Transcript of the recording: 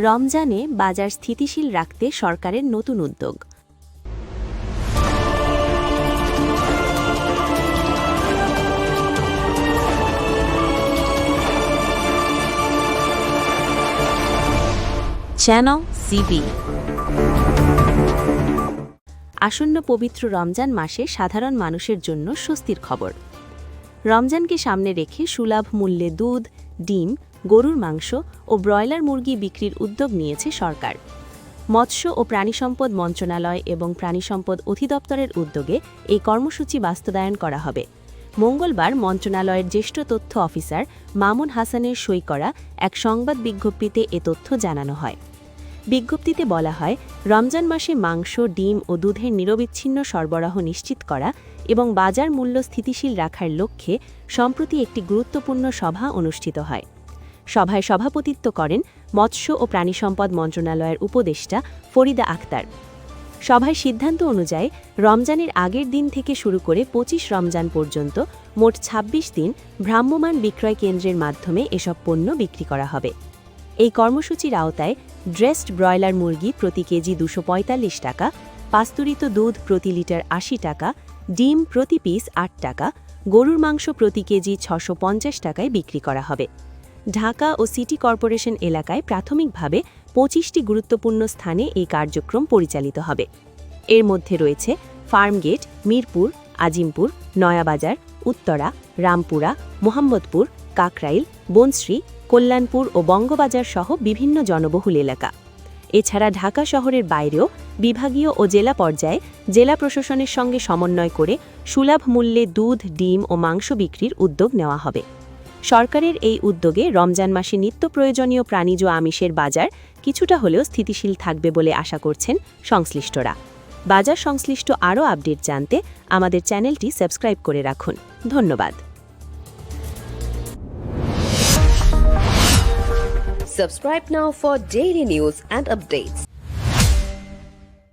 রমজানে বাজার স্থিতিশীল রাখতে সরকারের নতুন উদ্যোগ। Channel CB. আসন্ন পবিত্র রমজান মাসে সাধারণ মানুষের জন্য স্বস্তির খবর। রমজানকে সামনে রেখে সুলভ মূল্যে দুধ, ডিম, গরুর মাংস ও ব্রয়লার মুরগি বিক্রির উদ্যোগ নিয়েছে সরকার। মৎস্য ও প্রাণিসম্পদ মন্ত্রণালয় এবং প্রাণিসম্পদ অধিদপ্তরের উদ্যোগে এই কর্মসূচি বাস্তবায়ন করা হবে। মঙ্গলবার মন্ত্রণালয়ের জ্যেষ্ঠ তথ্য অফিসার মামুন হাসানের সই করা এক সংবাদ বিজ্ঞপ্তিতে এ তথ্য জানানো হয়। বিজ্ঞপ্তিতে বলা হয়, রমজান মাসে মাংস, ডিম ও দুধের নিরবিচ্ছিন্ন সরবরাহ নিশ্চিত করা এবং বাজার মূল্য স্থিতিশীল রাখার লক্ষ্যে সম্প্রতি একটি গুরুত্বপূর্ণ সভা অনুষ্ঠিত হয়। সভায় সভাপতিত্ব করেন মৎস্য ও প্রাণিসম্পদ মন্ত্রণালয়ের উপদেষ্টা ফরিদা আক্তার। সভায় সিদ্ধান্ত অনুযায়ী রমজানের আগের দিন থেকে শুরু করে ২৫ রমজান পর্যন্ত মোট ২৬ দিন ভ্রাম্যমাণ বিক্রয় কেন্দ্রের মাধ্যমে এসব পণ্য বিক্রি করা হবে। এই কর্মসূচির আওতায় ড্রেসড ব্রয়লার মুরগি প্রতি কেজি ২৪৫ টাকা, পাস্তুরিত দুধ প্রতি লিটার ৮০ টাকা, ডিম প্রতি পিস ৮ টাকা, গরুর মাংস প্রতি কেজি ৬৫০ টাকায় বিক্রি করা হবে। ঢাকা ও সিটি কর্পোরেশন এলাকায় প্রাথমিকভাবে ২৫টি গুরুত্বপূর্ণ স্থানে এই কার্যক্রম পরিচালিত হবে। এর মধ্যে রয়েছে ফার্মগেট, মিরপুর, আজিমপুর, নয়াবাজার, উত্তরা, রামপুরা, মোহাম্মদপুর, কাকরাইল, বনশ্রী, কল্যাণপুর ও বঙ্গবাজার সহ বিভিন্ন জনবহুল এলাকা। এছাড়া ঢাকা শহরের বাইরেও বিভাগীয় ও জেলা পর্যায়ে জেলা প্রশাসনের সঙ্গে সমন্বয় করে সুলভ মূল্যে দুধ, ডিম ও মাংস বিক্রির উদ্যোগ নেওয়া হবে। সরকারের এই উদ্যোগে রমজান মাসে নিত্য প্রয়োজনীয় প্রাণীজ আমিষের বাজার কিছুটা হলেও স্থিতিশীল থাকবে বলে আশা করছেন সংশ্লিষ্টরা। বাজার সংশ্লিষ্ট আরও আপডেট জানতে আমাদের চ্যানেলটি সাবস্ক্রাইব করে রাখুন। ধন্যবাদ। Subscribe now for daily news and updates.